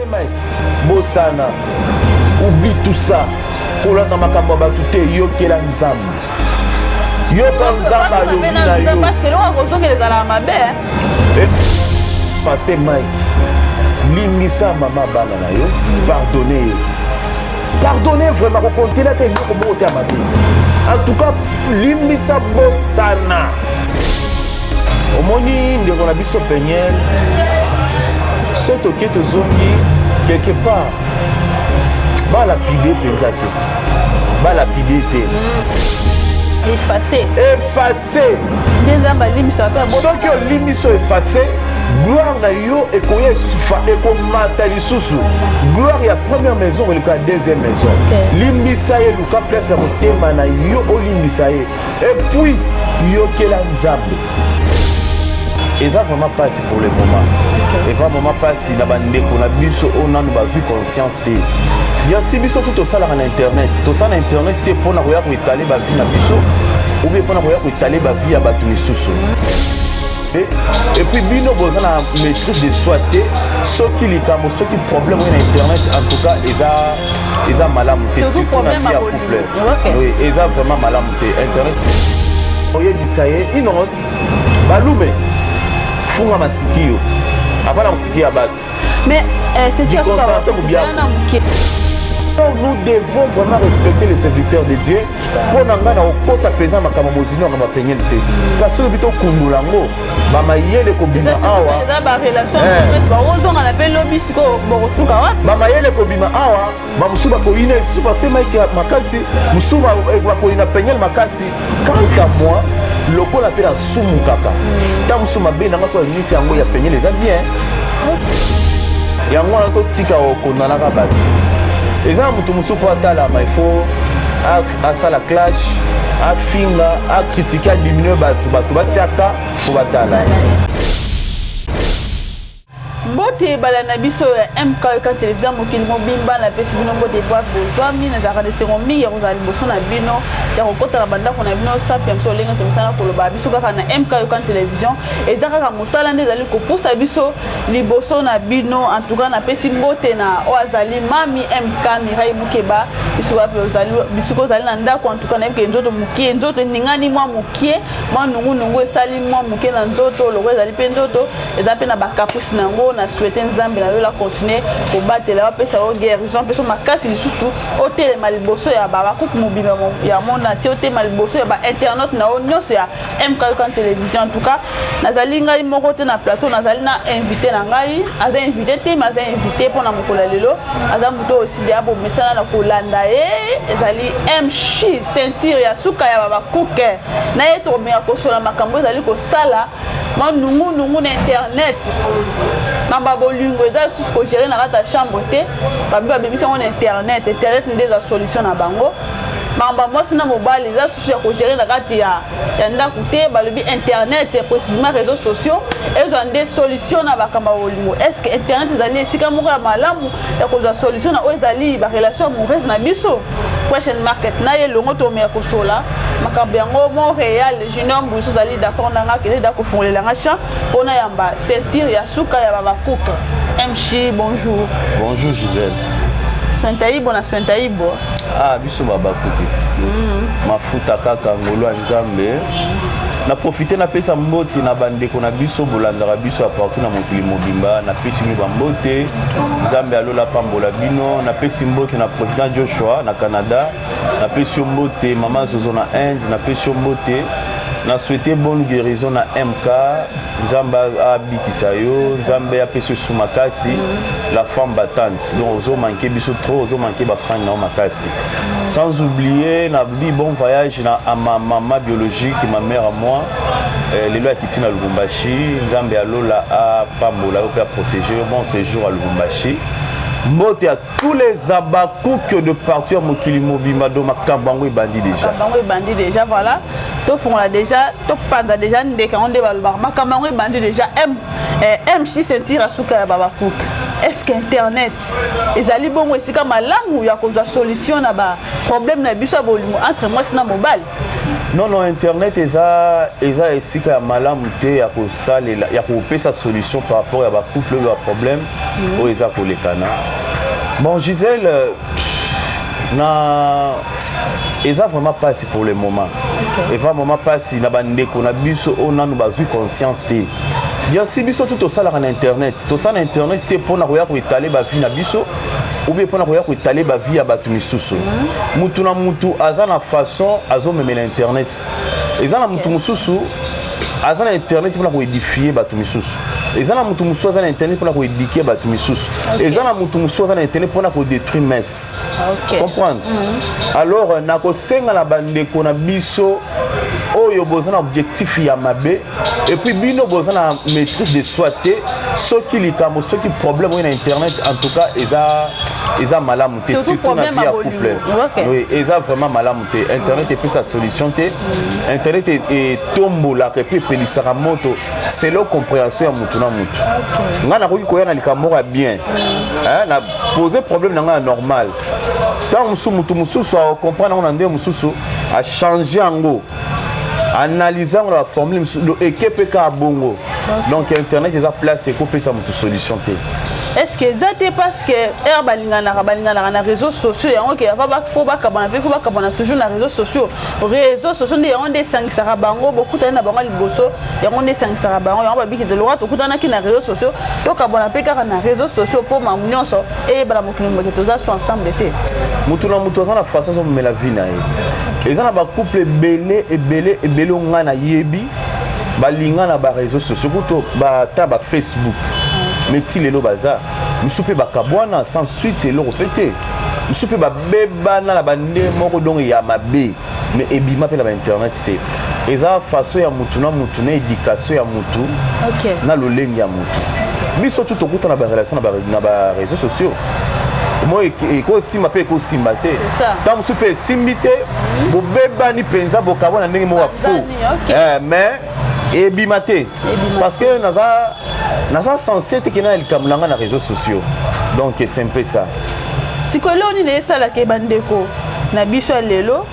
passé Mike Bosana oublie tout ça pour la makambo batute yokela nzambe yoka nzamba yobina parce que l'on a que les ala mabe passé Mike limisa mama bana na yo pardonnez vraiment ko compter la tête ko bote amati en tout cas limisa Bosana omoni ndeko na biso penyel soto ke tozongi quelque part balapide penza te balapide te effacé soki olimiso effacé gloire na yo ekoya esufa ekomata lisusu gloire ya première maison eleka deuxième maison limbisa ye luka place ya motema na yo olimbisa ye epuis yokela nzambe eza vraiment passe pour le moment et vraiment passe na bandeko na biso onanu bazwi conscience te bien si biso tout osalaka na internet tosala na internet te mpona koya koetale bavie na biso ou bien mpona koya koetale bavie ya bato misusu et puis bino boza na maîtrise de soi te soki likambo soki problème oyo na internet en tout cas eza malamu te surtout na vie ya couple oui eza vraiment malamu te internet oyebisa ye inos balume funga masikio apana kusiki ya bato mais c'est tu nous devons vraiment respecter les serviteurs de Dieu pour nanga na okota pesa makama mozino na mapenyelite kasi bito kundulango bama yele ko bima awa eza ba relation ba ozonga na pelo bisiko bokosuka wa bama yele ko bima awa ba musuba ko ine supa sema iki makasi musuba ko ina penyel makasi kanta moi lokola pe la sumu kaka ta musuma be nanga so inisi yango ya penyel eza bien yango na to tika okona ka ba eza mutu musupu atalama il faut asala clash afinga acritiquer adiminuer bato batiaka po batala mbote bala na biso ya MK ka télévision mokili mobimba na pesi bino mbote bois bozwami na zaka de sengo mi ya kozali boso na bino ya kokota na bandako na bino sapia mso lenga tomisana koloba biso kaka na MK ka télévision eza kaka mosala nde ezali kopusa biso liboso na bino en tout cas na pesi mbote na o azali mami MK Mirai Mukeba biso ka ozali biso kozali na ndako en tout cas na yeke nzoto mukie nzoto ningani mwa mukie mwa nungu esali mwa mukie na nzoto loko ezali pe nzoto eza pe na bakapusi nango na souhaiter nzambe na yo la continuer kobatela bapesa o guérison peso makasi lisusu otelema liboso ya bakuku mobima ya mona te otelema liboso ya ba internet na o nyonso ya MK Kan télévision en tout cas nazali ngai moko te na plateau nazali na invité na ngai aza invité te mais aza invité mpona mokolo lelo aza moto aussi ya bomesana na kolanda ye ezali MC ceinture ya suka ya bakuke na ye tokobenga kosola makambo ezali kosala ma nungu na internet mamba bolingo eza susu ko gérer na kata chambre te babi babebisa ngo na internet nde eza solution na bango mamba mwasi na mobali eza susu ya ko gérer na kati ya ndako te balobi internet précisément réseaux sociaux ezwa nde solution na bakamba bolingo est-ce que internet ezali esika moko ya malamu ya kozwa solution na oyo ezali barelation mauvaise na biso question market na ye longo tomeya kosola makambo yango Montréal junior mbuso zali d'accord nanga kele da kofongolela nga champ mpona yamba ceinture ya suka ya babakuka MC bonjour bonjour Gisèle Saint-Aïbo na Saint-Aïbo biso babakuka mafuta kaka ngolo ya nzambe na profiter na pesa mbote na bandeko na biso bolandaka biso ya partout na mokili mobimba na pesi mi bambote nzambe alola pambola bino na pesi mbote na président Joshua na Canada na pesi mbote mama Zozo na Inde na pesi mbote na souhaiter bonne guérison na MK nzambe abikisa yo nzambe apesi su makasi la femme battante donc ozo manquer biso trop ozo manquer ba femme na makasi sans oublier na bon voyage na ma maman biologique ma mère à moi lelo ya Kitina Lubumbashi nzambe alola a pambola pour protéger bon séjour à Lubumbashi mbote à tous les abakouk de partout à mokili mobimba do makambango ebandi déjà makambango ebandi déjà voilà to fongola déjà to panza déjà ndeka onde baloba makambango ebandi déjà MC ceinture asuka ya babakouk est-ce que internet ezali bongo esika malamu ya kozwa solution na ba problème na biso ya bolingo entre moi na mobile Non, internet eza esika ya malamu te ya kosalela ya kopesa solution par rapport à ba couple ou à problème ou eza kolekana. Bon Gisèle eza vraiment pas si pour le moment. Et vraiment pas si na bandeko na biso on a nous bazui conscience te. Bien si biso tout ça là en internet, tout ça na internet te pona koya ko étaler ba vie na biso ou bien pona koya ko étaler ba vie ya batu misusu. Mutu na mutu aza na façon azo meme na internet. Eza na mutu mususu aza na internet pona ko édifier batu misusu. Eza na mutu mususu aza na internet pona ko éduquer batu misusu. Eza na mutu mususu aza na internet pona ko détruire messe. Comprendre? Alors na ko senga na bandeko na biso oyo boza na objectif ya mabe et puis bino boza na maîtrise de soi te soki likamo soki problème na internet en tout cas eza malamu te surtout na vie ya couple. Oui, eza vraiment malamu te. Internet est sa solution te. Internet est tombola et puis pelisaka moto c'est la compréhension ya mutu na mutu. Nga na koki koya na likamo ka bien. Na poser problème na nga normal. Tant mutu mususu a comprendre na ndé mususu a changer ango. Analysant la formule et KPK à Bongo. Donc internet est à place et couper ça toute solution. Est-ce que ça te parce que balingana na réseaux sociaux ya OK va faut pas kabana toujours na réseaux sociaux des on des 5 sarabango beaucoup tana bango liboso ya on des 5 sarabango ya ba biki de loi to kutana ki na réseaux sociaux to kabana pe ka na réseaux sociaux pour ma nyonso et bala mokino moketo za so ensemble te mutu na mutu za na façon so me la vie na ye ezana ba couple belé ngana yebi balingana ba réseaux sociaux kuto ba ta ba Facebook. Mais si les bazar, nous soupez bakabwana sans suite et le répéter. Nous soupez beba na la bande moko donc ya mabe mais ebima pe la internet c'était. Et ça façon ya mutu na éducation ya mutu. OK. Na lo leng ya mutu. Mais surtout to kuta na ba relation na ba réseaux sociaux. Moi eko simba pe eko simba te. Tant nous soupez simbité bo beba ni penza bokabwana ndenge mo wa fou. Mais ebimate parce que naza censé être qu'il y a le kamlanga na réseaux sociaux donc c'est un peu ça si que là on est ça la ke bandeko na biso lelo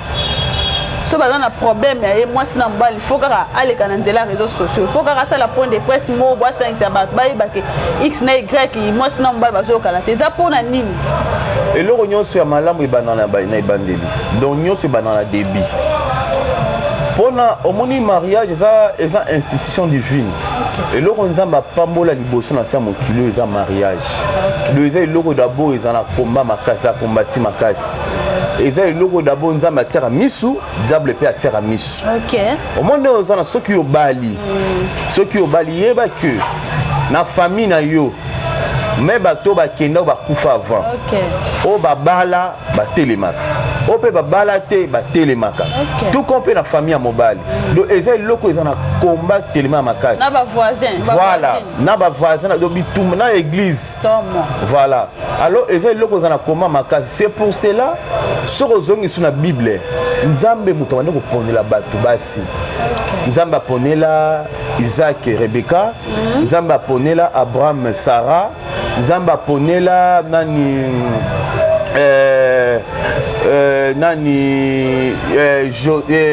so bazana na problème ya moi sina mbali il faut kaka aller kana nzela réseaux sociaux il faut kaka ça la point de presse mo bois 5 tabac ba ke x na y moi sina mbali bazo kala te za pona nini et le rognon sur malamu e banana ba na bandeli donc nyo se banana débit pona omoni mariage eza institution divine et loko nzamba pambola liboso na sa mokilo eza mariage le eza loko d'abord eza na combat makasa kombati makasi eza loko d'abord nzamba tira misu diable pe atira misu OK omonde ozana soki obali yeba que na famille na yo mais bato bakenda bakufa avant o babala batelemaka o pe babala te batelemaka tout compte na famille ya mobali donc eza loko eza na combat telema makasi na ba voisin voilà na ba voisin na bitumba na église voilà alors eza loko eza na combat makasi c'est pour cela soko zongi suna bible nzambe muto bande ko ponela bato basi nzambe aponela Isaac et Rebecca nzambe aponela Abraham Sarah nzambe aponela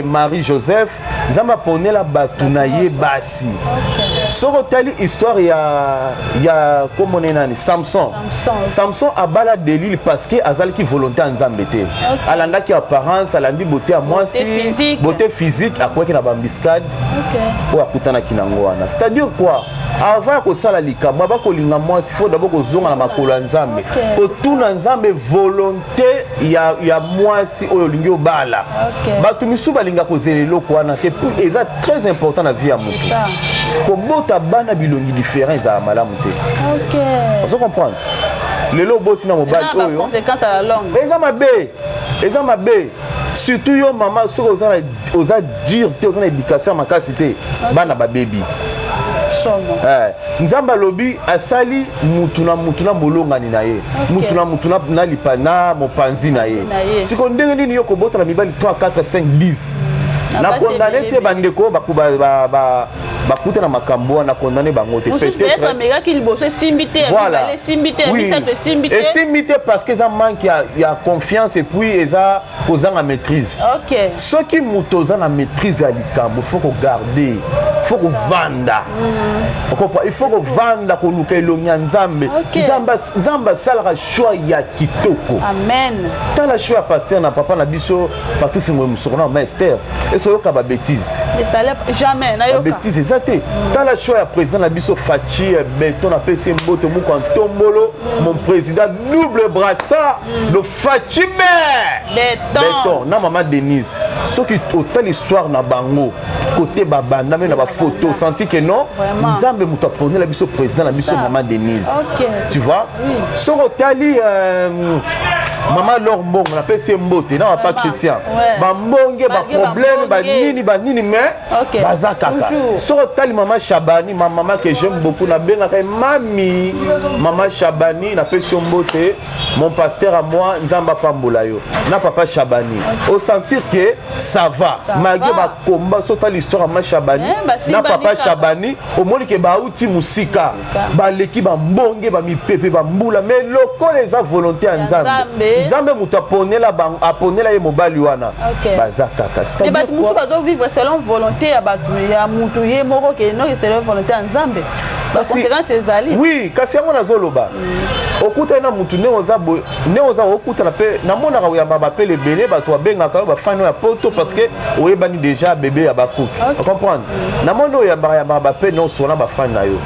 Marie Joseph nzamba ponela batuna ye basi soko tali histoire ya comment nani Samson abala Delil parce que azali ki volonté nzambe te alanda ki apparence alandi beauté à moi si beauté physique akwaki na bambiscade ou akutana kinango wana c'est-à-dire quoi avant ko sala likaba ba ko linga moi il faut d'abord ko zonga na makolo nzambe ko tuna nzambe volonté ya moi si oyo lingi obala batu misu balinga ko zelelo ko wana te pour eza très important na vie ya mutu ko bota bana bilongi différents za malamu te OK vous comprenez lelo boti na mobile oyo conséquence à la longue eza mabe surtout yo maman soko oza dur te oza na éducation makasi te bana ba baby nzamba lobi asali mutuna bolongani na ye mutuna na lipana mopanzi na ye siko ndenge nini yo kobota na mibali 3 4 5 10 na condamné te bandeko bakute na makambo na condamné bango te peut-être mais qu'il bosse simbité voilà simbité et simbité parce que ça manque ya confiance et puis eza posant la maîtrise. OK. Ce qui mutoza na maîtrise ya likambo faut ko garder, faut ko vanda. Il faut ko vanda ko luka elonga nzambe. Nzamba salaka choix ya kitoko. Amen. Tant la choix passer na papa na biso Patrice Ngwemsokona master et so yoka ba bêtise. Les salaires jamais na yoka. Bêtise exacté. Tant la choix ya président na biso Fachi Beton na PC Mboto Muko Ntombolo mon président double brassard le Fachi Beton na maman Denise. Ce qui autant l'histoire na bango côté babanda mais na ba photo senti que non Nzambe muto pone la biso président na biso maman Denise. Tu vois? Ce otali maman Lorbong na PC Mbote na Patricia. Ba mbonge ba problème ba nini mais bazakaka. Ce otali maman Chabani maman que j'aime beaucoup na benga mami maman Chabani na PC Mbote mon pasteur à moi Nzamba Pambola yo na papa Chabani au sentir que ça va malgré ba combat sauta l'histoire à ma Chabani na papa Chabani au monde que ba outi musika ba leki ba mbonge ba mi pepe ba mbula mais loko les a volonté en Nzambe Nzambe muto aponela ba aponela ye mobali wana bazakaka c'est ba muso ba doit vivre selon volonté ya ba ya mutu ye moko que non c'est selon volonté en Nzambe la conséquence ezali oui kasi yango nazoloba okuta na mutu ne oza okuta na pe na mona ka ya baba pe le bene ba to benga ka ba fano ya poto parce que oyebani déjà bébé ya bakuki tu comprends na mona ya baba pe non sona ba fan na yo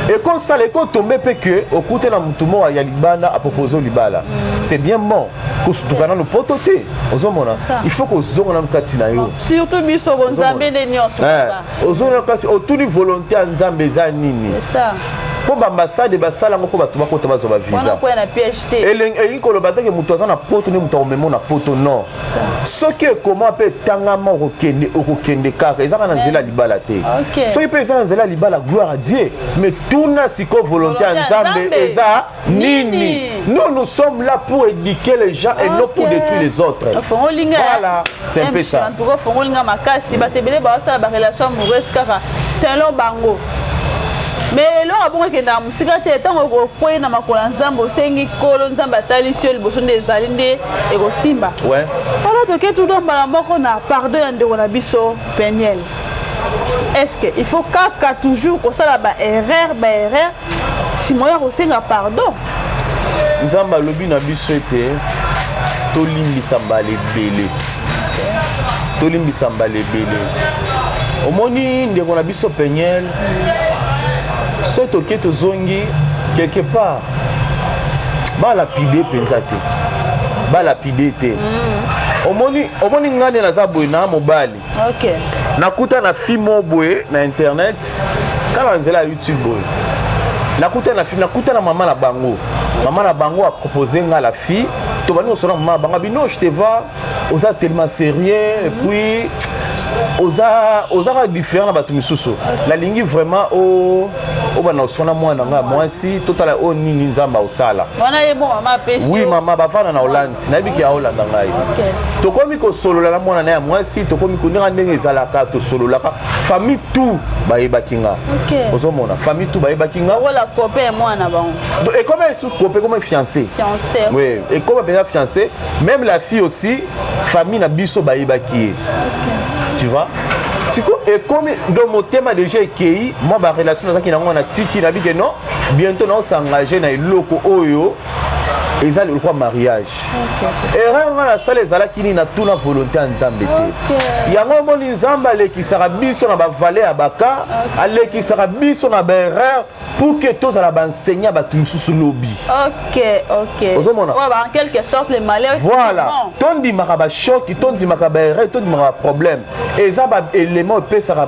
et comme ça les ko tomber pe que okuta na mutu mo ya libana a proposer libala c'est bien bon ko sutuka na no poto te ozomona il faut ko zonga na mkati na yo surtout biso Nzambe ne nyonso ozona kati otuni volonté ya Nzambe za nini ça pour l'ambassade basala ngo ba tuba kota bazo ba visa pour na PhD et ko lobata ke mutu azana poto ne mutu omemo na poto non ce que comment peut tangama okokende kaka ezaka na nzela libala te so ipe ezana nzela libala gloire à Dieu mais tourna siko volonté en Nzambe eza nini nous sommes là pour éduquer les gens et non pour détruire les autres voilà c'est un peu ça en tout cas fongolinga makasi batebele ba sta ba relation amoureuse kaka selon bango mais là bon que na musika te tango ko point na makola Nzambe osengi kolo Nzambe atalisi liboso ndezali nde e ko simba ouais alors que tout dans ba moko na pardon ya ndeko na biso Peniel est-ce que il faut kaka toujours ko sala ba erreur si moya ko senga pardon Nzambe lobi na biso ete tolimbisa mbale bele omoni ndeko na biso Peniel soto keto zongi quelque part ba lapide pensate ba lapide te omoni ngane na zabwe na mobali nakuta na film boye na internet kala nzela YouTube boye nakuta na mama na bango a proposé nga la fille to bani osona mama bango bino je te vois oza tellement sérieux et puis oza différent na bato misusu la lingi vraiment o bana osona mwana nga mwasi totala o nini Nzamba osala wana ye mo mama pesi oui mama bafana na Hollande na biki ya Hollande ngai tokomi ko solola na mwana na ya mwasi tokomi ko ndenge ezalaka to sololaka famille tout bayebaki nga ozomona famille tout bayebaki nga wala copain mwana bango et comment est-ce copain comment fiancé oui et comment bien fiancé même la fille aussi famille na biso bayebaki tu vois et comme dans mon thème déjà écrit moi ma relation avec qui na tiki na bike non bientôt on s'engager na iloko oyo ezali le mariage erreur na sala ezala kini na tuna volonté en Nzambe te yango moni Nzamba lekisaka biso na ba valeur baka alekisaka biso na ba erreur pour que tous ala ba enseigner ba tumususu lobi ozomona en quelque sorte les malheurs voilà tondi makaba choc tondi makaba erreur tondi makaba problème ezaba élément pesaka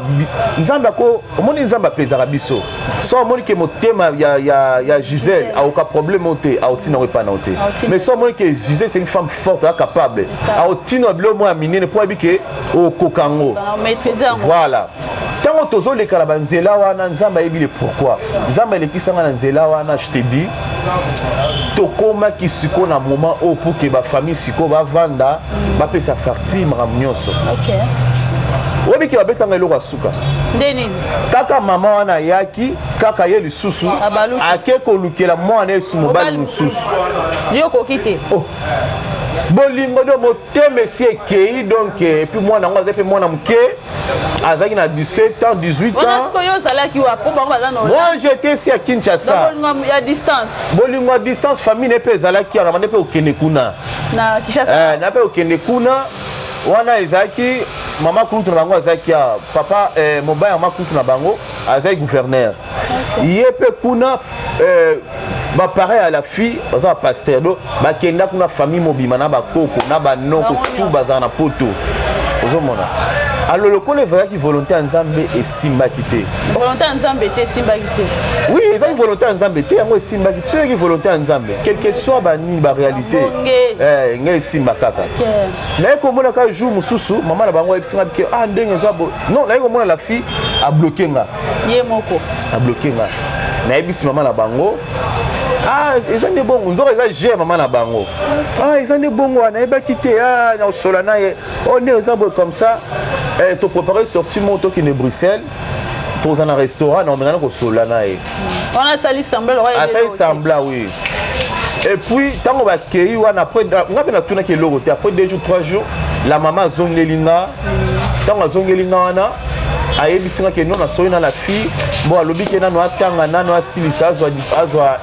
Nzamba ko moni Nzamba pesaka biso so moni ke motema ya Gisèle a aucun problème oté a otina pas na oté mais so moni ke Gisèle c'est une femme forte capable a otina blo mo amine pour habiter au kokango maîtriser voilà tant tozo le kalabanzela wana Nzamba yebi pourquoi Nzamba le kisanga na nzela wana je te dis tokoma kisiko na moment au pour que ba famille siko ba vanda ba pesa farti maramnyoso obi ki babetanga eloko asuka Ndenini kaka mama wana yaki kaka ye lisusu ake kolukela mwana esu mobali mususu yoko kite bolingo de motema esi ekei donc et puis mwana ngo azape mwana moke azaki na 17 ans 18 ans moi j'étais ici à Kinshasa bolingo ya distance famille ne pe ezalaki wana bande pe okende kuna na pe okende kuna wana ezalaki mama kutu na bango azalaki papa mobali ya mama kutu na bango azalaki gouverneur ye pe kuna bah pareil à la fille baza pasteur do ba kenda kuna famille mobima na ba koko na ba noko tout baza na poto ozomona alors le col est vrai qui volonté en Nzambe et simba quitté volonté en Nzambe te simba quitté oui ils ont volonté en Nzambe te yango simba quitté ceux qui volonté en Nzambe quel que soit ba ni ba réalité ngai simba kaka na ko mona ka jour mususu maman na bango ebisinga bike ndenge zabo non na ko mona la fille a bloqué nga ye moko a bloqué nga na ebisi maman na bango ils ont des bons, ils ont géré maman na bango. Ils ont des bons, on a quitté, on solana, on est aux arbres comme ça. Tu prépares sortir mon tour qui est de Bruxelles. Pour un restaurant, on a au solana. On a sali semblant, sali semblant, oui. Et puis, tant qu'on va accueillir, après, on a bien tourné qui est l'autre. Après 2 jours, 3 jours, la maman zongelinga, tant qu'on zongelinga, ayebisinga ke non asoyina la fille bon alobi ke nano atanga nano asilisa azwa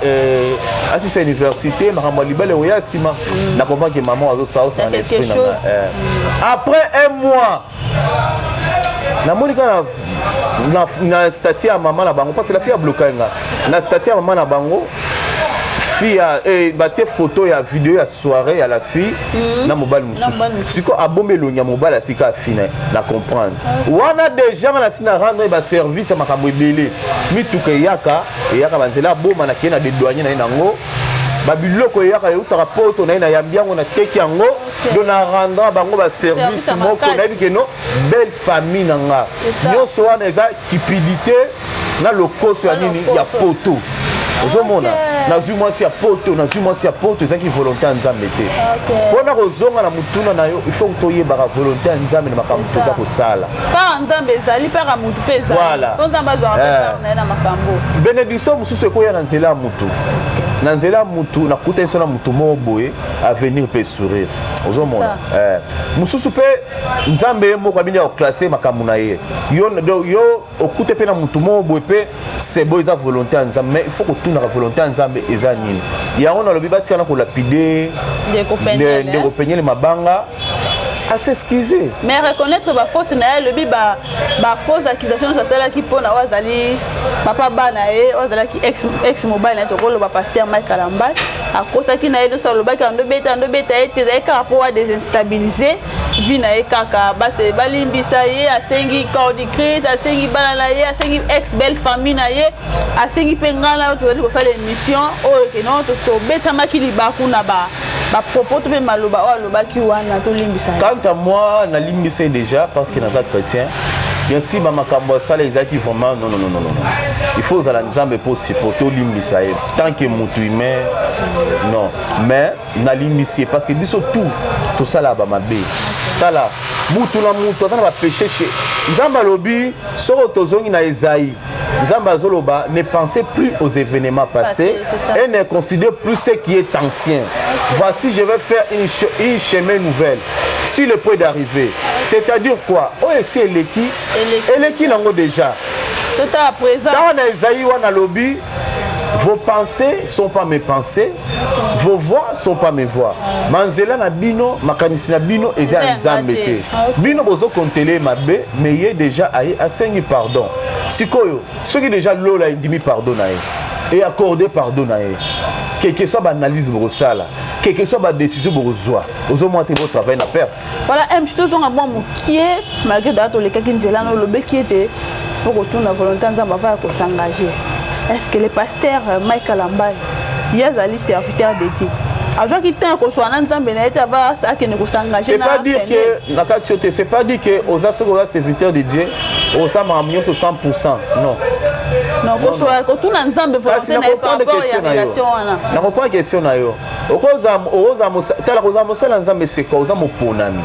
asisa université makambo libele oya sima na comprendre que maman azosala ça en esprit après 1 mois na monika na statut ya maman na bango parce que la fille a bloqué nga na statut ya maman na bango fille batie photo ya vidéo ya soirée à la fille na mobile mususu siko abomelo nya mobile atika fine na comprendre wana déjà na sina rendre ba service à makambo ebele mituka yaka banzela boma na kena de douanier na nango babiloko yaka utaka poto na yambiango na teki yango dona rendre bango ba service moko na bike no belle famille nanga nyonso wana eza cupidité na lokoso ya nini ya poto ozomona nazwi mwasi ya poto ezaki volonté ya Nzambe te mpona kozonga na mutuna na yo il faut toyebaka volonté ya Nzambe na makambo toza kosala pa Nzambe ezali pa mutu pe ezali Nzambe azwaka na makambo bénédiction mosusu ekoya na nzela ya mutu na nzela ya mutu nakuta so na mutu moko boye avenir pe sourire ozomona mosusu pe Nzambe ye moko abindi ya koklase makambo na ye yo okute pe na mutu moko boye pe c'est beau eza volonté ya Nzambe mais il faut kotuna ka volonté ya Nzambe eza nini yango nalobi batika na kolapide de kopenyele mabanga à s'excuser mais reconnaître ba faute na le bi ba fausse accusation ça celle qui pona wazali papa bana wazala ki ex mobile na to ko lo ba pasteur Mike Kalamba a kosa ki na ele so lo ba ka ndo beta ete za ka po wa déstabiliser vie na kaka ba se balimbisa ye asengi corps de crise asengi bana na ye asengi ex belle famille na ye asengi pengala to ko sala émission o ke non to beta makili ba kuna ba propos to maloba o loba ki wana to limbisa quant à moi na limbisa déjà parce que naza chrétien bien si ba makambo sala ezaki vraiment non il faut za la Nzambe pour supporter limbisa tant que mutu humain non mais na limbisa parce que biso tout ça là ba mabe tala mutu na mutu atana ba péché chez Nzambe lobi soko tozongi na Esaïe Nzambe azoloba ne pensez plus aux événements passés et ne considérez plus ce qui est ancien. Voici je vais faire une chemin nouvelle sur le point d'arriver. C'est-à-dire quoi? Oh ici Eleki nango déjà. Tout à présent. Dans Esaïe wana lobi vos pensées sont pas mes pensées, vos voix sont pas mes voix. Manzela na bino, makanisi na bino eza Nzambe te. Bino bozo kontele mabe, mais yé déjà aye asengi pardon. Sikoyo, ceux qui déjà lola indimi pardon na et accorder pardon na quel que soit l'analyse brosala, quel que soit la décision brossoa, aux hommes votre travail na perte. Voilà, je te donne un bon mot qui est malgré d'ailleurs les cas qui nous là le bec qui était faut retourner la volonté Nzambe va s'engager. Est-ce que le pasteur Mike Kalamba yazali serviteur de Dieu avant qu'il t'ait reçoit Nzambe na été va ça que ne s'engager c'est pas dire que la qualité c'est pas dire que aux assogo serviteur de Dieu aux ça m'a mis sur 100% non non ko tout Nzambe volonté na pas relation wana na reprend question na yo oza tala koza mosala Nzambe c'est quoi oza moponami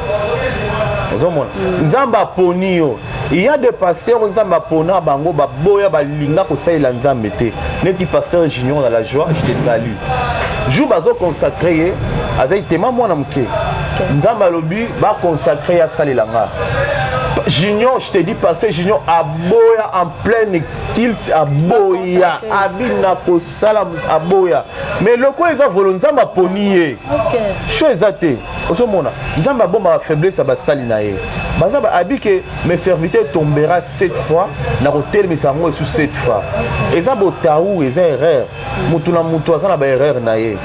ozomona Nzambe aponi yo il y a des pasteurs nzambe apona bango baboya balinga kosalela nzambe te neti pasteur Junior dans la joie je te salue jour bazo consacré azai tema mwana muke nzambe alobi ba consacré à salelanga Junior, je te dis, pasteur Junior, aboya en pleine tilt, aboya, abina kosala, aboya. Mais le quoi ils ont volé, ils ont ponié. Chose à te. Osomona, ils ont ma faiblesse à basali nae. Baza ba abi que mes serviteurs tombera 7 fois, na hotel mais ça moi sous 7 fois. Et ça botaou, et ça erreur. Mutuna mutu azana ba erreur nae.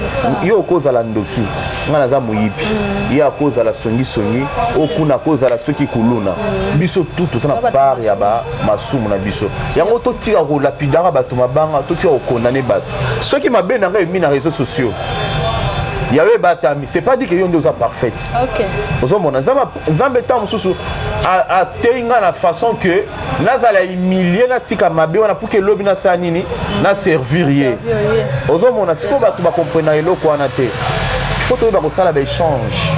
Yo cause la ndoki. Ngana za muyipi. Ya cause la songi songi, okuna cause la soki kuluna. Biso tout ça na part ya ba masumu na biso. Yango to tira ko lapidara bato mabanga, to tira ko condamner bato. Ceux qui m'a bien mis na réseaux sociaux. Yahweh batami, c'est pas dit que yon deux parfaite. OK. Vous mon nzambe tam susu a tenga la façon que nazala humilier na tika mabe wana pour que lobi na sanini na servir. Vous mon siko bato ba comprendre eloko wana te. Il faut que ba ko sala ba échange.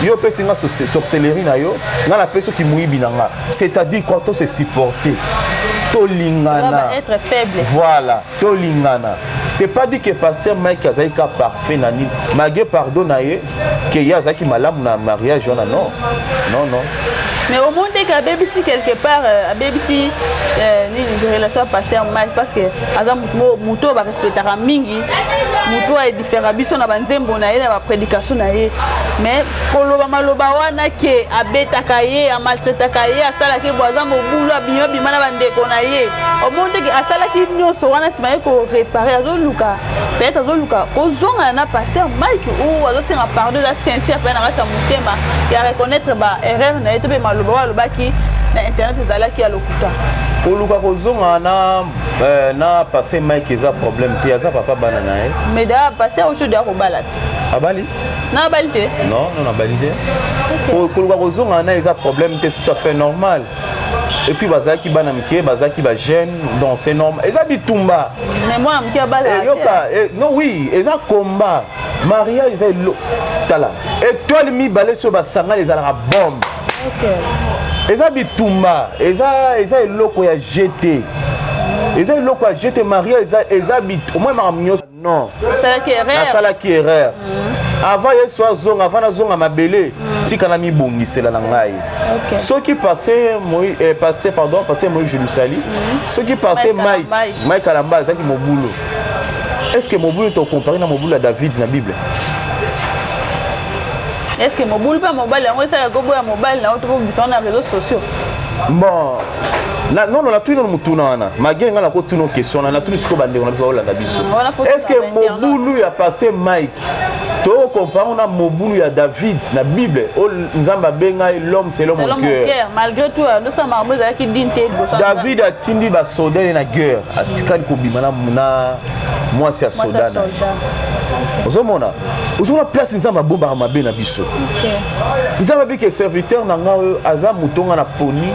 Yo pesi nga sorcellerie na yo, nga la peso ki muibi nanga. C'est-à-dire quand on se supporter. Tolingana. Être faible. Voilà, tolingana. C'est pas dit que pasteur Mike Azaïka parfait nani. Magé pardonnaye que Yazaki malam na mariage non. Non. Mais au monde que BBC quelque part BBC ni relation pasteur Mike parce que azam muto ba respectera mingi. Muto est différent biso na banzembo na ye na ba prédication na ye. Mais koloba maloba wana ke abetaka ye a maltraitaka ye asala ke boza mobulu abinyo bimana bandeko na ye. Au monde que asala ki nyoso wana simaye ko réparer azoluka. Peut-être azoluka ozonga na pasteur Mike ou azosenga pardon za sincère pe na kata mutema ya reconnaître ba erreur na ye to be maloba lobaki na internet ezalaki ya lokuta. Koluka kozonga na passer Mike eza problème te aza papa bana na ye. Mais da pasteur ocho da ko balati. Abali? Na balite? Non, balide. Koluka kozonga na eza problème te c'est tout à fait normal. Et puis bazaki bana mike bazaki ba jeune donc c'est normal. Eza bitumba. Mais moi mike bala. Non oui, eza combat. Maria eza tala. Et toi le mi balé sur basanga les ala bombe. OK. Eza bitumba, eza eloko ya jeter. Eza eloko ya jeter Maria eza bit au moins maramnyo non. Ça qui erreur. Ça qui erreur. Avant ye soit zonga avant na zonga mabele tika na mi bongisela na ngai. OK. Ceux qui passaient passaient moi je le salue. Ceux qui passaient Mike Kalamba zaki mobulo. Est-ce que mobulo to comparé na mobulo à David na Bible? Est-ce que mobile pas mobile on ça go boya mobile na auto sur les réseaux sociaux? Bon. Non, tout le monde tourne wana. Magé ngala ko tuno question na tout ce ko bande on a besoin la biso. Est-ce que mobulu a passé Mike? To compare on a mobulu ya David na Bible. Nzamba benga l'homme selon mon cœur. Malgré tout, nous sommes marmots qui dinte David a tindi ba soldat na guerre. Atikali ko bimana muna moi c'est soldat. Ozomona place nzamba bomba mabe na biso. Nzamba bi que serviteur na nga aza mutonga na poni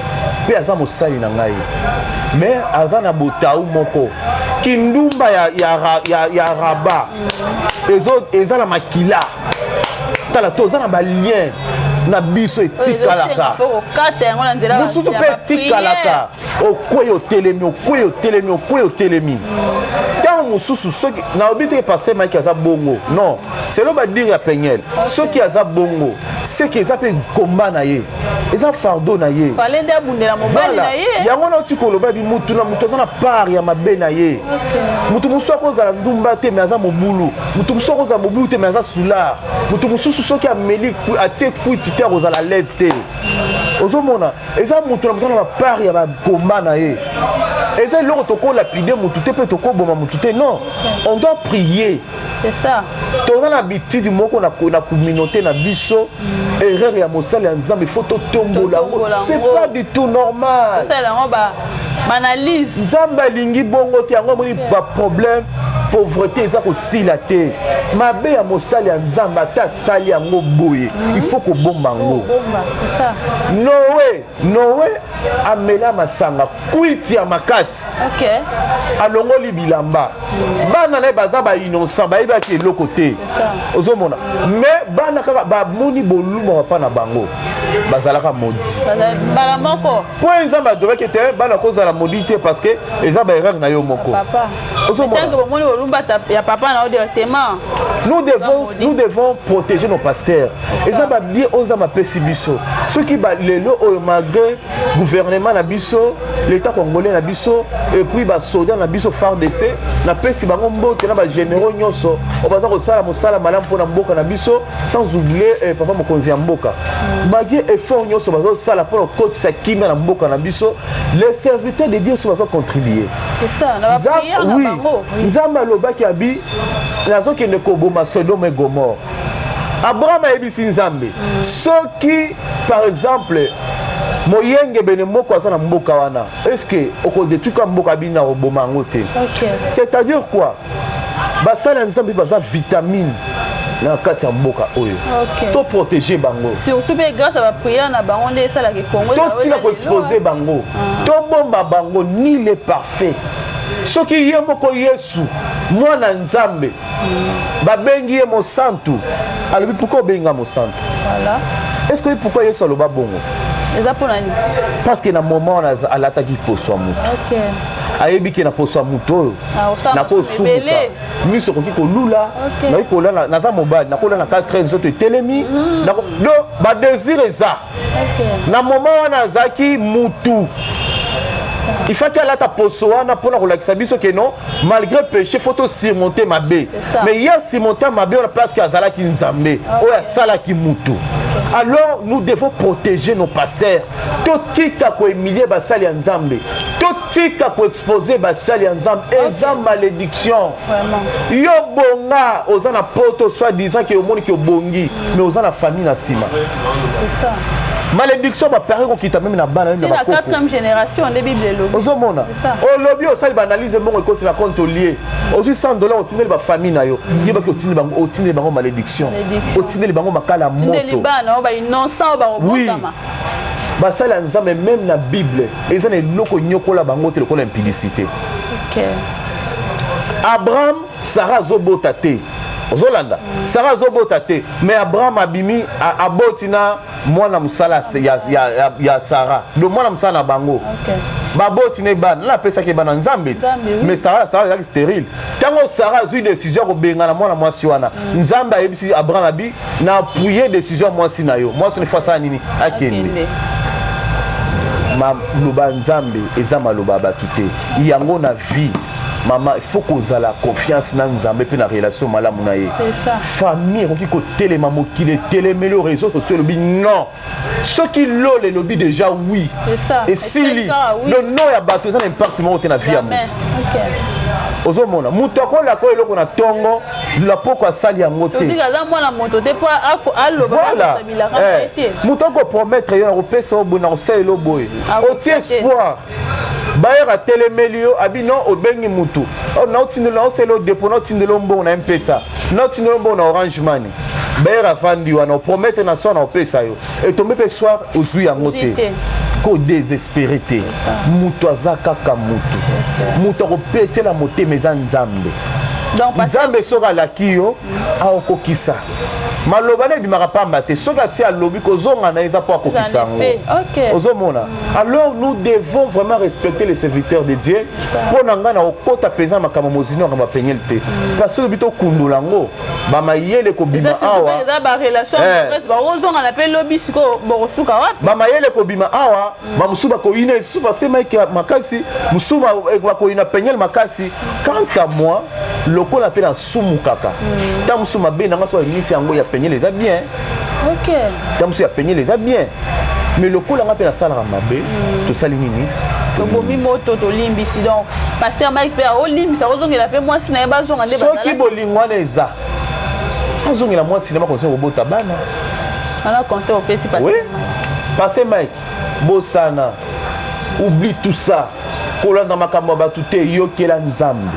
pe aza mosali na ngai. Mais aza na botaou moko. Kindumba ya raba. Eza na makila. Tala toza na ba lien na biso etikalaka. Mususu pe etikalaka. Okweyo telemi. Tant mususu soki na obite passer Mike aza bongo. Non, c'est le dire ya Peniel. Ceux qui aza bongo, c'est que ça peut combat na ye. Eza fardeau na ye. Fallait ndabundela mobali na ye. Yango na ti koloba bi mutu na mutu na part ya mabe na ye. Mutu muso ko za ndumba te mais aza mobulu. Mutu muso ko za mobulu te mais aza soula. Mutu mususu soki ameli atie kuiti te ko za la leste. Ozomona, eza mutu na part ya ba combat na ye. Eza loko toko lapider mutu te pe toko boma mutu te. Non, on doit prier. C'est ça. Toza na habitude moko na communauté na biso erreur ya mosala ya nzambe faut to tombola. C'est pas du tout normal. Ça la ba analyse. Nzambe lingi bongo te yango moni ba problème pauvreté eza kosila te mabe ya mosali ya nzambe ata asali yango boye il faut kobomba yango. Noé amela masanga kwiti ya makasi alongoli bilamba bana na ye baza bainnocent bayebaki eloko te ozomona mais bana kaka bamoni boluma bapa na bango bazalaka modi po nzambe adoraki te bana kozala modi te parce que eza baerreur na yo moko nous devons protéger nos pasteurs eza babie oyo nzambe apesi biso soki lelo oyo malgré gouvernement na biso l'état congolais na biso et puis basoda na biso FARDC napesi bango mbote na bagénéraux nyonso obaza kosala mosala malamu mpona mboka na biso sans oublier papa mokonzi ya mboka bagie effort nyonso bazosala mpona kokotisa kimia na mboka na biso les serviteurs de Dieu so bazo contribuer nzambe alobaki abi nazokende koboma Sodome et Gomorrhe. Abraham ayebisi nzambe soki par exemple moyenge bene moko aza na mboka wana est-ce que okodétruika mboka bina oboma yango te c'est-à-dire quoi basala ya nzambe baza vitamine na kati ya mboka oyo to protéger bango surtout pe grâce à la prière na bango nde esalaka Congo to tika ko exposer bango to bomba bango ni le parfait soki ye moko Yesu mwana nzambe babengi ye mosantu alobi pourquoi obenga mosantu voilà est-ce que pourquoi Yesu aloba bongo parce que na moment on a alataki poso mutu ayebi ke na poso mutu oyo na kosuka miso koki kolula na kolala naza mobile na kolala na 4 zoto telemi donc ba désir eza na moment on a zaki mutu il faut qu'elle a ta poso wana pona kolakisa biso ke non malgré péché faut to surmonter mabe mais il y a surmonter mabe on parce que azala ki nzambe oya sala ki mutu. Alors nous devons protéger nos pasteurs. Totika ko humilier basali ya nzambe. Totika ko exposer basali ya nzambe. Eza malédiction. Vraiment. Yo bonga ozana poto soit disant que omoni ki obongi mais ozana famille na sima. C'est ça. Malédiction va paraître qu'on quitte même na bana même la 4e génération de Bible lobi. Ozomona. O lobi o sali banaliser mon ko na compte lié. Aussi $100 au tindeli ba famille na yo. Yeba ki o tindeli bango malédiction. O tindeli bango makala moto. Tindeli bana ba innocent ba obotama. Basala nzambe même na Bible. Ezana loko nyokola bango te lokola impudicité. OK. Abraham Sarah zobota te. Ozolanda Sarah zobota te mais Abraham abimi abotina mwana musala ya Sarah do mwana musala na bango baboti ne ban la pesa ke bana nzambe mais Sarah est stérile tango Sarah a eu décision ko benga na mwana mwasi wana nzambe ayebisi Abraham abi na appuyer décision mwasi na yo mwasi ne fasa nini akende ma loba nzambe eza maloba batute yango na vie. Maman, il faut qu'on ait la confiance dans Nzambe et dans la relation malamu na ye. C'est ça. Famille, on dit que télémamo qui les télémé les réseaux sociaux lobby non. Ceux qui l'ont les lobby déjà oui. C'est ça. Et si le nom ya bateau ça n'impacte pas au na vie amour. OK. Ozomona mutako la ko eloko na tongo la poko asali ya ngote. Tu dis que moi la moto te po aloba sabila ka été. Mutako promettre yo na kopesa obona osali lo boy. O tie espoir. Bayer a télémélio abino obengi mutu o na otindelo oselo depo na otindelo mbongo na mpesa na otindelo mbongo na Orange Money bayer afandi wana promettre na sona opesa yo et tombe pe soir ozui yango te ko désespéré te mutu azaka ka mutu ko petela motema eza nzambe donc nzambe soka lakio aokokisa maloba ne bimaka pamba te soka si alobi kozonga na eza po akokisa ngo ozomona. Alors nous devons vraiment respecter les serviteurs de Dieu pour nanga na okota pesa makama mozino ngamba penyel te parce que bito kundola ngo ba mayele ko bima awa eza ba relation presse ba ozonga na pe lobi siko bokosuka wapi ba mayele ko bima awa ba musuba ko ine suba sema ki makasi musuba ko ina penyel makasi. Quant à moi lokola pe na sumu kaka ta musuma be nanga so inisi yango ya penyel les a bien. OK. Ta musu ya penyel les a bien. Mais le coup là on appelle la salle ramabé to salimini to bomi moto to limbisi donc pasteur Mike pe o limbisa ozongela pe mwasi na yeba zonga nde bazala soki bolingwa neza ozongela mwasi na makonse obota bana ana conseil au pesi pasteur. Oui. Pasteur Mike bosana oublie tout ça kolanda makambo batute yokela nzambe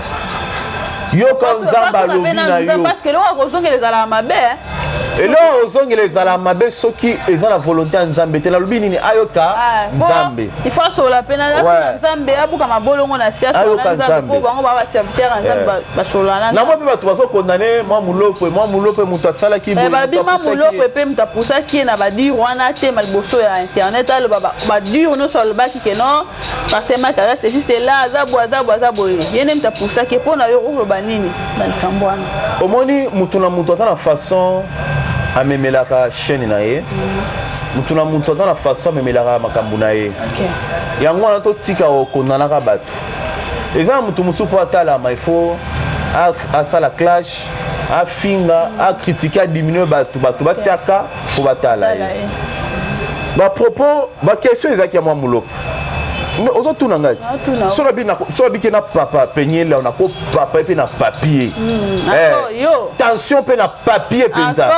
yo quand nzamba lobi na yo parce que là ozongi les ala mabe et là ozongi les ala mabe soki eza la volonté nzambe te na lobi nini ayoka nzambe il faut sur la peine nzambe abuka mabolongo na sia sur nzambe po bango ba serviteur nzambe ba solana na mo pe bato bazo condamner moi mulope muto asala ki bo ba bima mulope pe muta pousa ki na ba dire wana te malboso ya internet alo ba dire no sur le baki que non parce que makaza ceci c'est là azabo yene muta pousa ki po na yo ko ba nini na kambwana omoni mutu na mutu ata na façon amemelaka chaîne na ye mutu na mutu ata na façon amemelaka makambo na ye yango wana totika okondanaka bato eza mutu mosusu po atalama il faut asala clash afinga acritique adiminue bato batiaka po batala ye bapropos baquestion ezalaki ya mwa moloko ozotuna ngati so biki na papa penyela na ko papa pe na papier tension pe na papier penza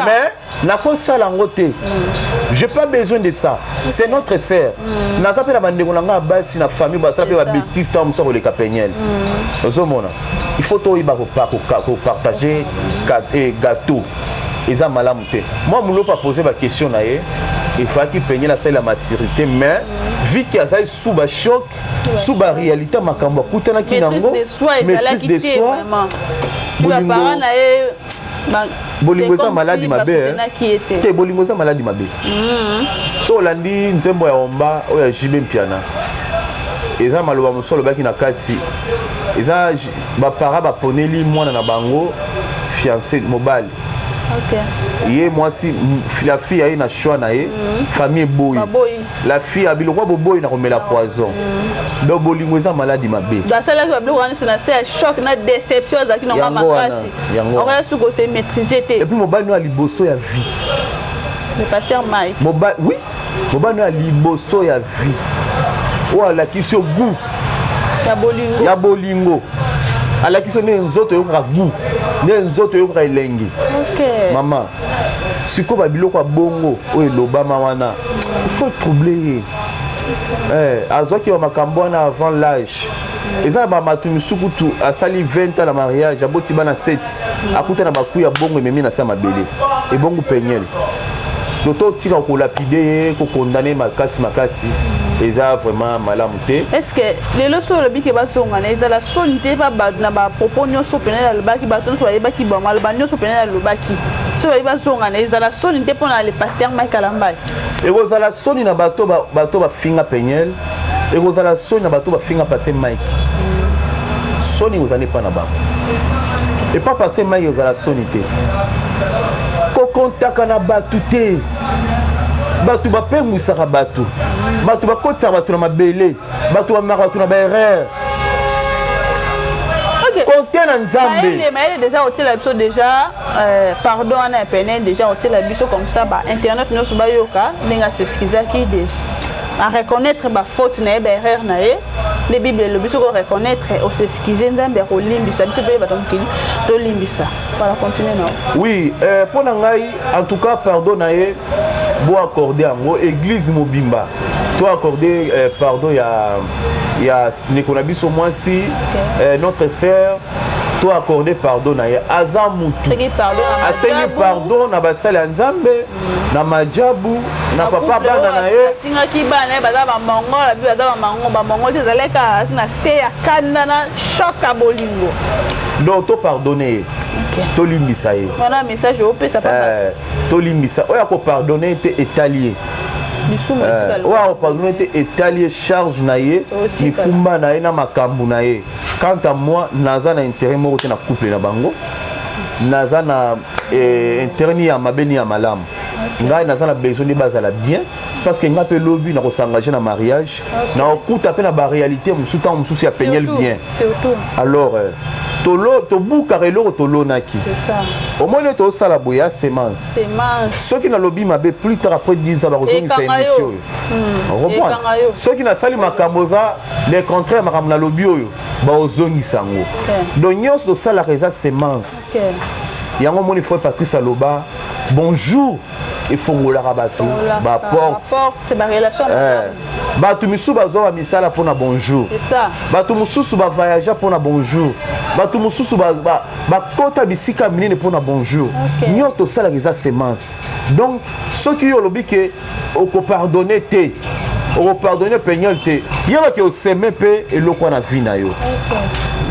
mais na ko sala ngote j'ai pas besoin de ça c'est notre sœur naza pe na bandeko na nga basi na famille basala pe ba bêtise ta mso ko le kapenyel ozomona il faut to iba ko partager gâteau eza malamu te moi mulo pas poser ba question na ye il faut qu'il peigne la salle la maturité mais vu qu'il y a ça sous ba choc sous ba réalité makambo kutana kinango maîtrise de soi bolingo za maladi mabe te bolingo za maladi mabe so landi nzembo ya omba oya jibe mpiana eza maloba mosolo baki na kati eza ba para ba poneli mwana na bango fiancé mobile. Okay. Moi si la fille a une choix na famille boy. La fille a biloko boy na komela poison. Donc bolingo eza maladi mabe. Dans celle là biloko c'est un choc na déception za ki na makasi. On va suko se maîtriser te. Et puis mobile no a liboso ya vie. Le pasteur Mike. Mobile oui. Mobile no a liboso ya vie. Ou la ki so goût. Ya bolingo. Ya bolingo. ala kiso ne nzoto yoka gu ne nzoto yoka elengi. Okay. Maman siko ba biloko bongo o elobama wana il faut troubler azoki wa makambo wana avant l'âge. Eza ba matumi sukutu asali 20 ans na mariage aboti bana 7 akuta na bakuya bongo ememi na sama bele e bongo penyel doto tika ko lapide ko condamner makasi eza vraiment malamu te. Est-ce que les leçons le biki ba songa na eza la sonité ba na ba propos nyoso penela le baki ba tonso ba baki ba mal ba nyoso penela le baki so ba songa na eza la sonité pour le pasteur Michael Ambai e ko la soni na bato ba finga penyel et vous allez sonner bateau va finir passer Mike. Soni vous allez pas là-bas. Et pas passer Mike vous allez soniter. Ko contact na batouté. Batou ba pe musaka batou. Batou ba kotsa batou na mabele. Batou ba mara batou na ba erreur. OK. Compter na Nzambe. Mais déjà au l'épisode déjà pardon on a peine déjà au l'épisode comme ça ba internet no suba yoka ninga s'excuser qui déjà. À reconnaître ma faute na erreur na les bible le biso ko reconnaître au s'excuser nzambe ko limbisa biso pe bato mukili to limbisa para continuer non. Oui, pour ngai en tout cas pardon na bo accorder en église mobimba to accorder pardon ya nekona biso moi si notre sœur to accorder pardon na azamu asengi pardon na basala nzambe na majabu na papa bana na singa ki bana baza ba mongola bi baza ba mongola tezaleka na se ya kanda na choka bolingo donc to pardonner to limbisa ye wana message au pesa papa to limbisa oya ko pardonner te étalier oya ko pardonner te étalier charge na ye ni kumba na ye na makambu na ye. Quant à moi naza na intérêt moko te na couple na bango naza na intérêt ni ya mabeni ya malamu. Ngai naza na besoin de bazala bien parce que ngape lobi na ko s'engager na mariage na okuta pe na ba réalité musuta mususi ya penyel bien alors to buka relo to lonaki c'est ça au moins to sala boya semence ceux qui na lobi mabe plus tard après 10 ans ba kozongi sa émission on reprend ceux qui na sali makamboza les contraires makam na lobi oyo ba ozongi sango donc nyos to sala reza semence yango moni frère Patrice Aloba bonjour efongolaka bato ba porte c'est ba relation bato misusu bazwa misala pona bonjour c'est ça bato mususu ba voyager pona bonjour bato mususu ba kota bisika minene pona bonjour nyoto sala les semence donc ceux qui ont lobi que oko pardonner te oko pardonner pegnol te yeba ke oseme pe eloko na vie na yo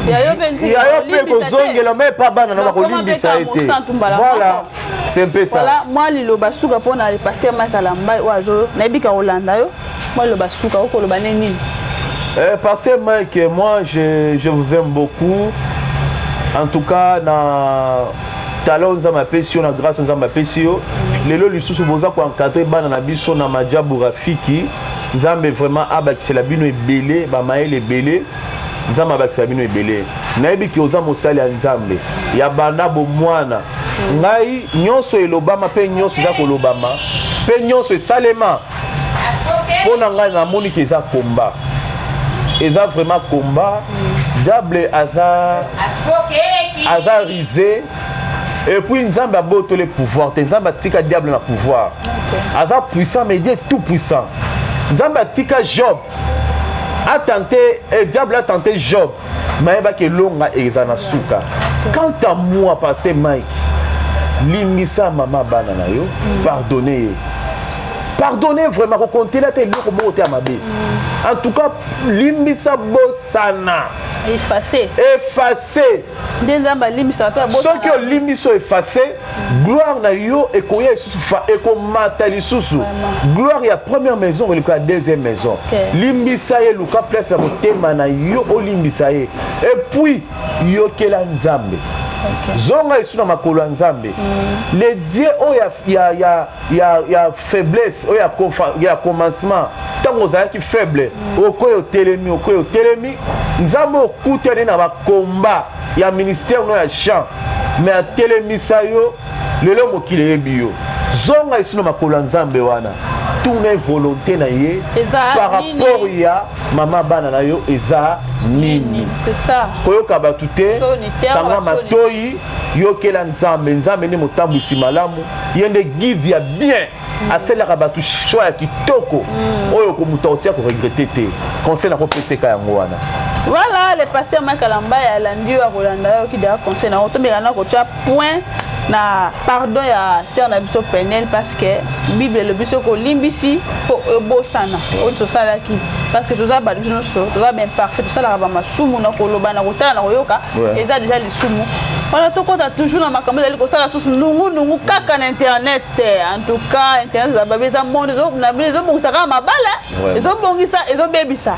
yayo pe kozongela mais pas bana na bakolimbisa ete voilà c'est un peu ça voilà moi liloba suka pona le pasteur Makalamba oazo naibika Olanda yo moi liloba suka okoloba nini pasteur Mike moi je vous aime beaucoup en tout cas na talon nzamba pesio na grâce nzamba pesio lelo lisusu boza ko encadrer bana na biso na majabu rafiki nzambe vraiment abakisela bino ebele ba maele ebele nzambe abakisela bino ebele nayebi ki oza mosali ya nzambe ya bana bo mwana ngai nyonso elobama pe nyonso za kolobama pe nyonso esalema pona ngai namoni ki eza komba eza vraiment combat diable aza risé et puis nzambe aboto le pouvoir te nzambe atika diable na pouvoir aza puissant mais Dieu tout puissant nzambe atika Job a tenté diable a tenté Job mais ba ke longa ezana suka quant à moi passé Mike limisa mama bana na yo pardonnez vraiment ko compter la télé ko moté amabe en tout cas limbisa bosana effacé nzamba limbisa to bosana ceux qui limbiso effacé gloire na yo ekoya isusu ekomata lisusu gloire ya première maison et la deuxième maison limbisa ye luka place ya motema na yo olimbisa ye et puis yo kela nzambe zonga isu na makolo ya nzambe les dieux ya faiblesse ya commencement tango ozalaki faible okoyo telemi nzambe okutani na bakomba ya ministère no ya champ mais atelemisa yo lelo mokili eyebi yo zonga isu na makolo ya nzambe wana tuna volonté na ye par rapport ya mama bana na yo eza nini c'est ça koyoka batu te tanga matoyi yokela nzambe ni motambwisi malamu yende guide ya bien aselaka batu choix ya kitoko oyo komuta otia ko regretter te conseil na kopeseka yango wana voilà le pasteur Makalamba ya landi ya Rolanda yo ki da conseil na otombeka na ko tia point na pardon ya sœur na biso penel parce que bible le biso ko limbisi po bosana o so sala ki parce que toza ba biso so toza bien parfait sala ba masumu na ko loba na ko tala na ko yoka eza déjà les sumu voilà to kota toujours na makambo ali ko sala susu nungu kaka na internet en tout cas internet za ba beza monde zo na biso bongisa ka mabala ezo bongisa ezo bebisa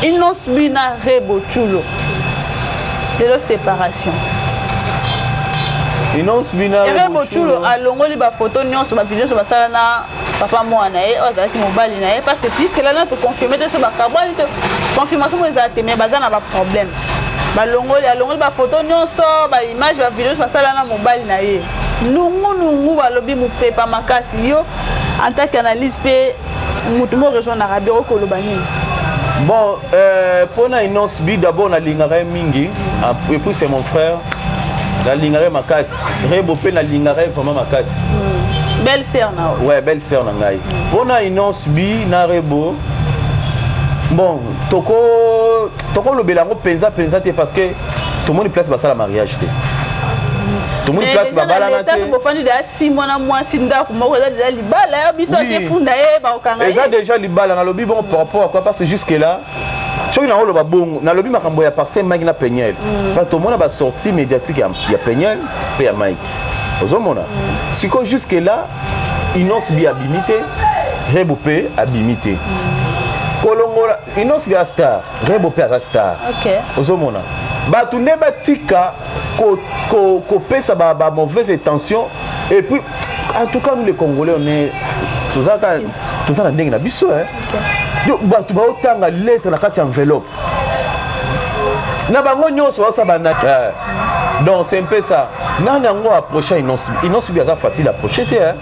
inos bina rebo chulo de la séparation Inos bina rebo chulo alongoli ba photo nyonso ba vidéo so ba sala na papa mwana e ozalaki mobali na ye parce que puisque là to confirmer te so ba kabali te confirmation mo ezate mais baza na ba problème balongoli ba photo nyonso ba image ba vidéo so ba sala na mobali na ye nungu balobi mupepa makasi yo en tant qu'analyse pe mutu mo raison na rabiro ko lobani. Bon, pour Inos bi d'abord na lingare mingi et puis c'est mon frère na lingare makasi rebo pe na lingare vraiment makasi belle sœur na ouais belle sœur na ngai pour Inos bi na rebo bon toko lo belango penza te parce que tout le monde place basa la mariage te tout le monde place babala na te ko fandi da 6 mois na moi sinda ko mo déjà libala biso te funda e ba okanga eza déjà libala na lobi bon par rapport à quoi parce que jusque là tu na lo ba bon na lobi makambo ya passer Mike na Pegnel parce que tout le monde ba sortie médiatique ya Pegnel pe ya Mike ozomona siko jusque là Inos bi abimité rebo pe abimité kolongola Inos bi star rebo pe star OK ozomona batu ne batika ko pesa ba mauvaise intention et puis en tout cas nous les Congolais on est tout ça na ndenge na biso hein yo batu ba otanga lettre na kati enveloppe na bango nyonso ba sabana donc c'est un peu ça nani ngo approcher Inos bi aza facile à approcher hein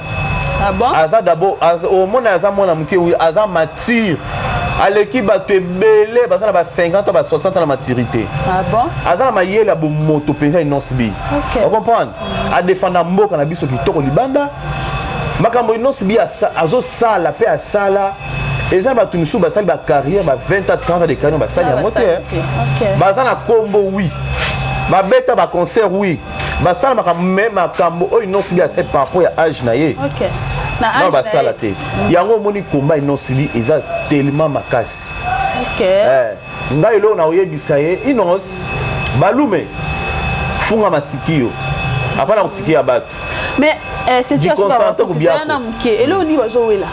ah bon aza d'abord au mona aza mona muke oui aza mature à l'équipe bato ebele baza na ba 50 ans ba 60 ans na maturité ah bon aza na mayela bo moto penza Inos bi on comprendre a défendre mboka na biso kitoko libanda makambo inonso bi azosala pe asala eza bato misusu basali bacarrière ba 20 à 30 ans de carrière basali yango te baza na kombo oui babeta baconcert oui basala makambo oyo inonso bi asali par rapport ya age na ye non basala te yango omoni komba inonso bi eza tellement makasi ngai elo na oyebisa ye inos balume funga masikio apana kusiki ya bato mais c'est tu as na mke elo ni bazowela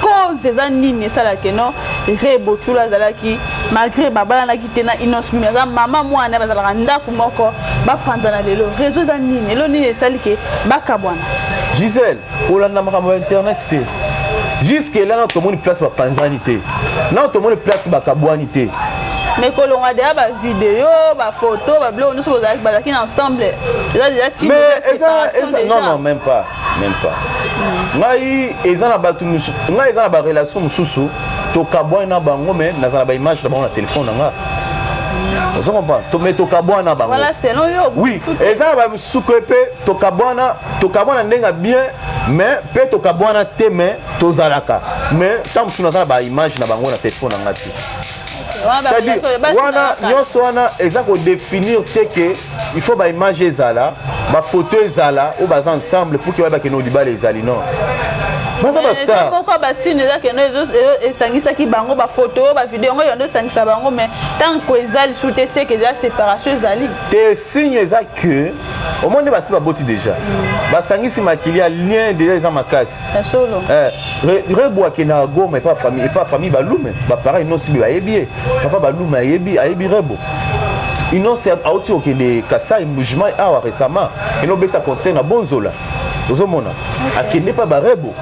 cause eza nini esalaki non rebo tula azalaki malgré babalanaki te na inos mimi aza mama mwana bazalaka ndako moko bapanzana lelo réseau eza nini elo nini esali ke bakabwana Gisèle olanda makambo ya internet te jusque là na tomoni place bapanzani te na tomoni place bakabwani te mais kolonga déjà ba vidéo ba photo ba blog nous sommes bazaki ensemble déjà si non même pas ngai ezana batu ngai ezana ba relation mususu to kabwa na bango mais nazana ba image na bango na téléphone nga vous comprenez to mais to kabwa na bango voilà c'est non yo oui ezana ba mususu ko pe to kabwa na ndenga bien mais pe to kabwa na te mais to zalaka mais tant que nazana ba image na bango na téléphone nga ti c'est-à-dire wana nyonso wana eza ko définir te que il faut ba image ezala ba photo ezala ou baza ensemble pour que ba ke no libala ezali non baza ba star pourquoi ba signe eza ke no esangisa ki bango ba photo ba vidéo ngo yondo sangisa bango mais tant que ezali sous te c'est que déjà séparation ezali te signe eza que au monde ba siba boti déjà ba sangisi makilia lien déjà eza makasi solo rebo akena goma pas famille ba lume ba pareil non sibi ba yebie papa ba lume ayebi rebo ino c'est auti okende Kasai mouvement awa récemment ino beta concert na bonzola ozomona akende pa ba rebo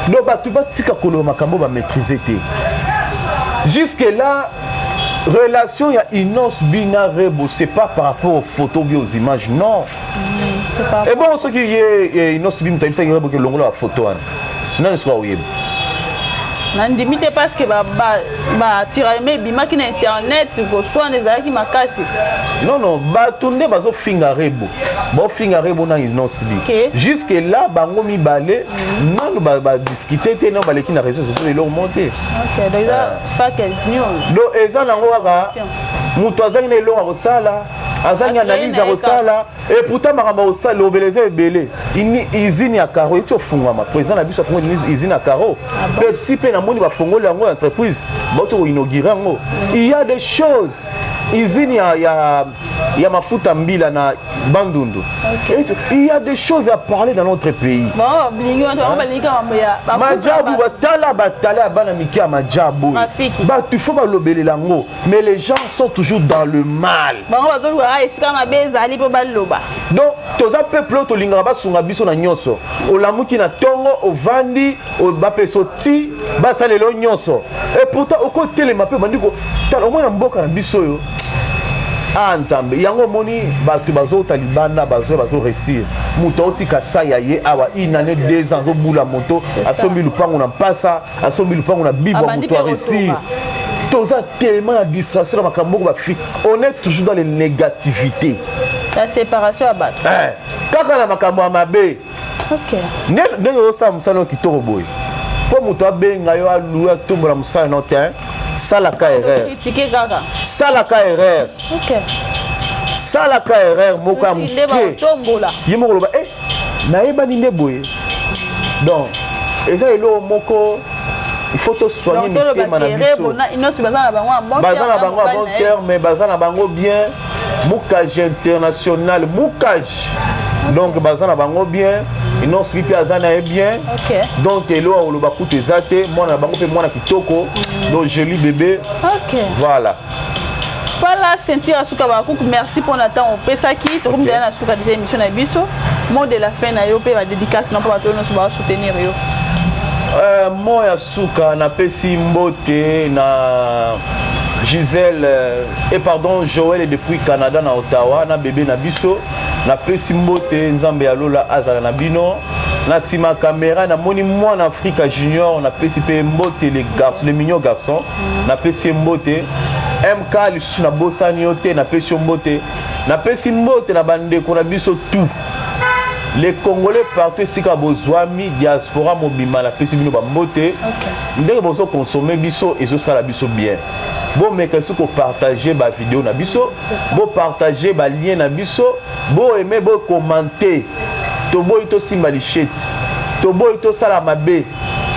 no batu batika kolo makambo ba maîtriser te jusque là relation ya Inos Bina Rebo c'est pas par rapport aux photos ou aux images non et bon ce qui est Inos Bina tabisa Rebo ke longola la photo non est-ce quoi oui nandimite parce que ba tira mais bimaki na internet ko soit nezalaki makasi non batunde bazo finga Rebo bo finga Rebo na Inos Bina jusque là bango mi balé non ba discuter te non baleki na réseaux sociaux leur monter OK donc fake news do eza nango waka muto azangi na elonga kosala azangi analyse ya kosala et pourtant makambo osala obeleze ebele ini izini ya Caro eti ofungwama président na biso afungola izini ya Caro Pepsi pe na moni bafongola yango entreprise bato ko inaugurer yango il y a des choses izini ya mafuta mbila na Bandundu il y a des choses à parler dans notre pays majabu batala bana mikia majabu tu faut balobele lango mais les gens sont toujours dans le mal donc toza peuple to lingaka basunga biso na nyonso olamuki na tongo ovandi bapeso ti basalelo nyonso et pourtant okotelema pe bandiko tala omona mboka na biso yo nzambe yango moni bato bazota libanda bazo réussir muto otika saya ye awa une année 2 ans obula moto asombi lupango na mpasa asombi lupango na bibwa moto a réussir toza tellement la distraction na makambo ba fi on est toujours dans les négativités la séparation à battre kaka na makambo mabe OK ndenge osa musano kitoko boy po moto abenga yo aluya tombola musana no te salaka erreur salaka erreur OK salaka erreur moka mke yimo loba naebani nde boye donc eza elo moko il faut to soigner mitema na biso bazana bango à bon terme mais bazana bango bien moukage international moukage donc bazana bango bien Inos Bipi azana est bien donc elo oloba kutu ezate mwana bango pe mwana kitoko donc joli bébé voilà Voilà, Cynthia Asuka Bakouk, merci pour le temps. On peut s'acquitter. Tout le monde a Asuka déjà émission à Bisso. Mot de la fin, na yo pe la dédicace non pas tout nous soutenir yo. Moi Asuka na pesi mbote na Gisèle et pardon Joël depuis Canada na Ottawa na bébé na Bisso na pesi mbote nzambe ya lola azala na bino na sima caméra na moni moi en Afrique Junior na pesi pe mbote les garçons les mignons garçons na pesi mbote MK lisusu na bosani yo te na pesi mbote na pesi mbote na bandeko na biso tout les Congolais partout ici ka bozwami diaspora mobima la pesi bino ba mbote ndenge bozo consommer biso et ça la biso bien bon mais que ce qu'on partager ba vidéo na biso bon partager ba lien na biso bon aimer bon commenter to boy to simbalicheti to boy to sala mabe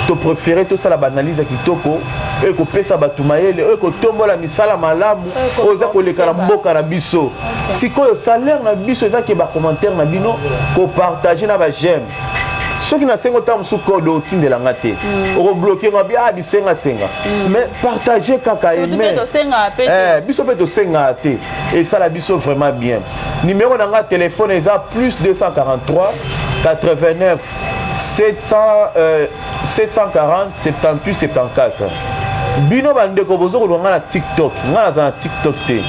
to préférer to sala banalize kitoko et ko pesa batumayele et ko tombola misala malamu oza ko lekala mboka na biso sikoyo salaire na biso eza ke ba commentaire na bino ko partager na ba j'aime ceux qui na sengo tam sous code otinde la ngate o bloquer nga bi bisenga senga mais partager kaka aimer biso pe to senga te et ça la biso vraiment bien numéro na nga téléphone eza plus 243 89 740 78 74 bino bandeko bozo ko nga na TikTok nga na TikTok te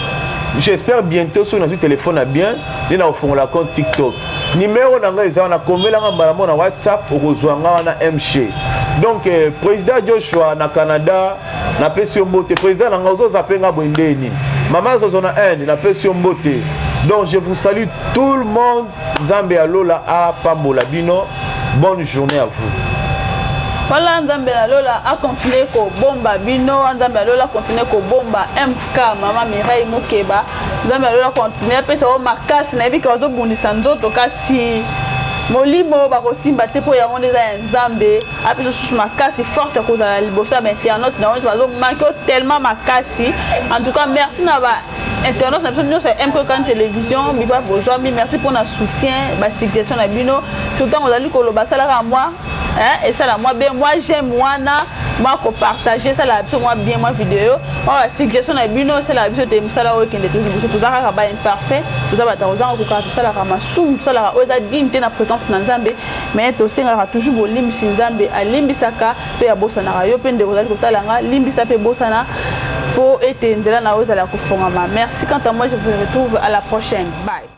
j'espère bientôt sur notre téléphone bien et na ofongola compte TikTok numéro na nga eza na komela nga mbala na WhatsApp okozwanga na MC donc président Joshua na Canada na pesi mbote président na nga ozo zapenga bwendeni maman zozo na Inde na pesi mbote donc je vous salue tout le monde Nzambe alola a pambola bino bonne journée à vous. Voilà, Nzambe Lola a continué ko bomba bino, Nzambe Lola a continué ko bomba MK, Maman Mireille Mukeba, Nzambe Lola continue pe so makasi na bika zo bundisa nzoto kasi molimo ba kosimba te po ya ngone za Nzambe, apeso su makasi force ko za libosa ba internet na wonso bazo manko tellement makasi. En tout cas, merci na ba internet na biso sur MK télévision, biba bozo mi merci pour na soutien, ba suggestion na bino, surtout on ali ko lo basala ka moi. Et ça là moi bien moi j'aime moi ko partager ça là moi bien moi vidéo la suggestion na bino c'est la biso de musala o kende tout ça ka ba imparfait tout ça ba ta ozanga ko ka tout ça la kama sum ça là oza dignité na présence na Nzambe mais to senga toujours bo limbisi Nzambe alimbisaka pe ya bosana yo pe ndeko zali ko talanga limbisa pe bosana pour être nzela na oza la ko fongama. Merci quant à moi je vous retrouve à la prochaine. Bye.